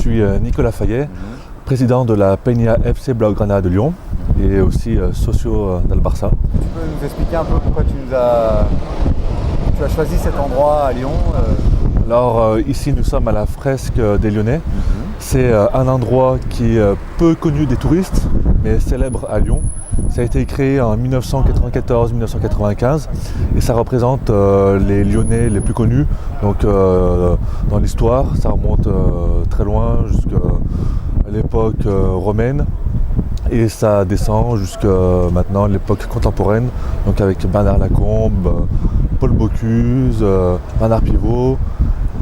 suis Nicolas Fayet, président de la Peña FC Blaugrana de Lyon et aussi socio dans le Barça. Tu peux nous expliquer un peu pourquoi tu as choisi cet endroit à Lyon Alors ici nous sommes à la Fresque des Lyonnais. C'est un endroit qui est peu connu des touristes mais célèbre à Lyon. Ça a été créé en 1994-1995 et ça représente les Lyonnais les plus connus. Donc dans l'histoire, ça remonte très loin jusqu'à l'époque romaine et ça descend jusqu'à maintenant l'époque contemporaine. Donc avec Bernard Lacombe, Paul Bocuse, Bernard Pivot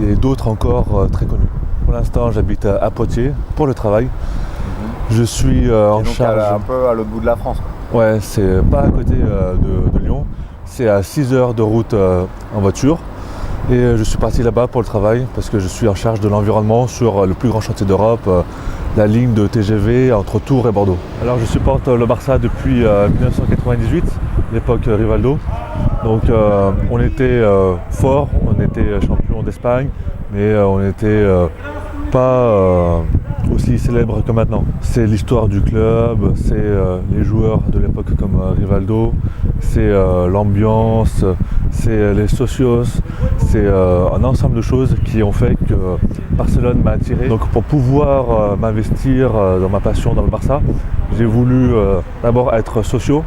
et d'autres encore très connus. Pour l'instant, j'habite à Poitiers pour le travail. Je suis en charge. Un peu à l'autre bout de la France. Ouais, c'est pas à côté de Lyon, c'est à 6 heures de route en voiture. Et je suis parti là-bas pour le travail parce que je suis en charge de l'environnement sur le plus grand chantier d'Europe, la ligne de TGV entre Tours et Bordeaux. Alors je supporte le Barça depuis 1998, l'époque Rivaldo. Donc on était fort, on était champion d'Espagne, mais on n'était pas aussi célèbre que maintenant. C'est l'histoire du club, c'est les joueurs de l'époque comme Rivaldo, c'est l'ambiance, c'est les socios, c'est un ensemble de choses qui ont fait que Barcelone m'a attiré. Donc pour pouvoir m'investir dans ma passion dans le Barça, j'ai voulu d'abord être socio.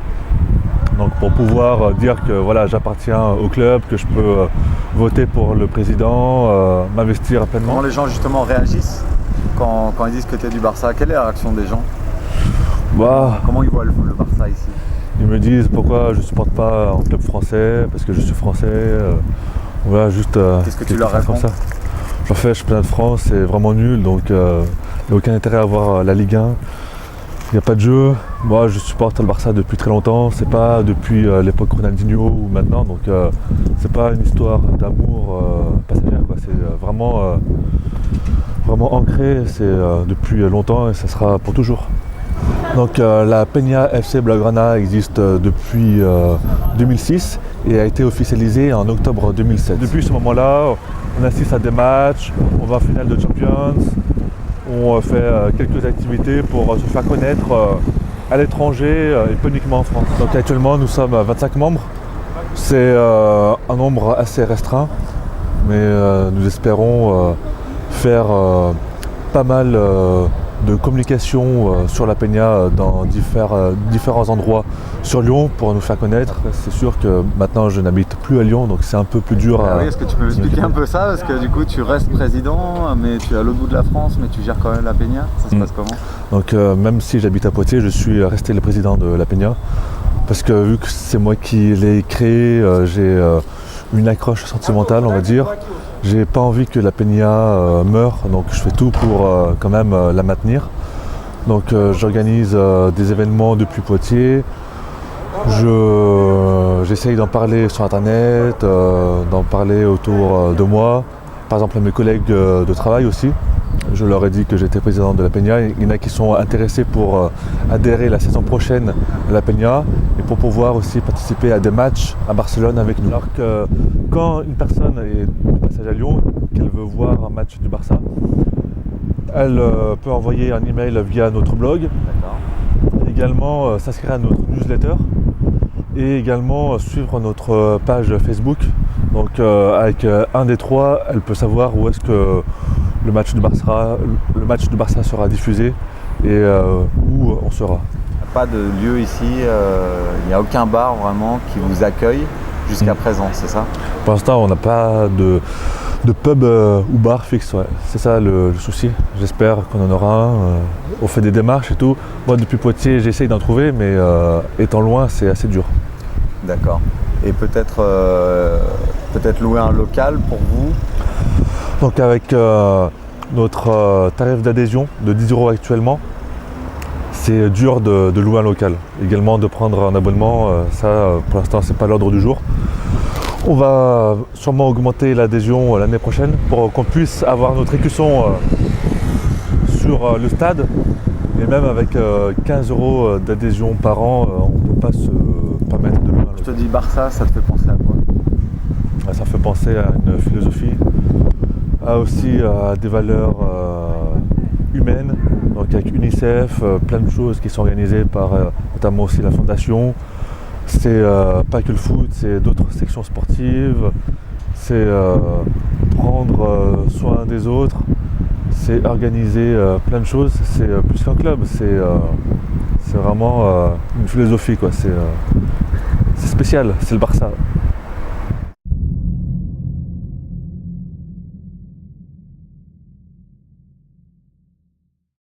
Donc pour pouvoir dire que voilà, j'appartiens au club, que je peux voter pour le président, m'investir pleinement. Comment les gens justement réagissent quand ils disent que tu es du Barça? Quelle est la réaction des gens? Comment ils voient le Barça ici? Ils me disent pourquoi je ne supporte pas un club français, parce que je suis français. Voilà, juste qu'est-ce que tu leur réponds? Comme ça. J'en fais, je suis plein de France, c'est vraiment nul, donc il n'y a aucun intérêt à avoir la Ligue 1. Il n'y a pas de jeu. Moi, je supporte le Barça depuis très longtemps. C'est pas depuis l'époque Ronaldinho ou maintenant. Donc, c'est pas une histoire d'amour passagère, quoi. C'est vraiment ancré. C'est depuis longtemps et ça sera pour toujours. Donc, la Peña FC Blaugrana existe depuis 2006 et a été officialisée en octobre 2007. Depuis ce moment-là, on assiste à des matchs, on va en finale de Champions. On fait quelques activités pour se faire connaître à l'étranger et pas uniquement en France. Donc actuellement nous sommes 25 membres. C'est un nombre assez restreint, mais nous espérons faire pas mal de communication sur la Peña dans différents endroits sur Lyon pour nous faire connaître. C'est sûr que maintenant je n'habite plus à Lyon, donc c'est un peu plus dur à... Oui, est-ce que tu peux m'expliquer un peu ça? Parce que du coup tu restes président, mais tu es à l'autre bout de la France, mais tu gères quand même la Peña. Ça se passe comment? Donc même si j'habite à Poitiers, je suis resté le président de la Peña. Parce que vu que c'est moi qui l'ai créé, j'ai une accroche sentimentale, on va dire. J'ai pas envie que la Peña meure, donc je fais tout pour quand même la maintenir. Donc j'organise des événements depuis Poitiers. J'essaye d'en parler sur internet, d'en parler autour de moi. Par exemple à mes collègues de travail aussi. Je leur ai dit que j'étais président de la Peña. Il y en a qui sont intéressés pour adhérer la saison prochaine à la Peña et pour pouvoir aussi participer à des matchs à Barcelone avec nous. Alors que quand une personne est de passage à Lyon, qu'elle veut voir un match du Barça, elle peut envoyer un email via notre blog, également s'inscrire à notre newsletter et également suivre notre page Facebook. Donc avec un des trois, elle peut savoir où est-ce que le match du Barça sera diffusé et où on sera. Il n'y a pas de lieu ici, il n'y a aucun bar vraiment qui vous accueille jusqu'à présent, c'est ça? Pour l'instant, on n'a pas de pub ou bar fixe, ouais. C'est ça le souci. J'espère qu'on en aura un. On fait des démarches et tout. Moi, depuis Poitiers, j'essaye d'en trouver, mais étant loin, c'est assez dur. D'accord. Et peut-être louer un local pour vous? Donc avec notre tarif d'adhésion de 10 € actuellement, c'est dur de louer un local. Également de prendre un abonnement, ça pour l'instant c'est pas l'ordre du jour. On va sûrement augmenter l'adhésion l'année prochaine pour qu'on puisse avoir notre écusson sur le stade. Et même avec 15 € d'adhésion par an, on ne peut pas se permettre de louer un local. Je te dis Barça, ça te fait penser à quoi? Ça fait penser à une philosophie, aussi à des valeurs humaine, donc avec UNICEF, plein de choses qui sont organisées par notamment aussi la fondation. C'est pas que le foot, c'est d'autres sections sportives, c'est prendre soin des autres, c'est organiser plein de choses, c'est plus qu'un club, c'est vraiment une philosophie, quoi. C'est spécial, c'est le Barça.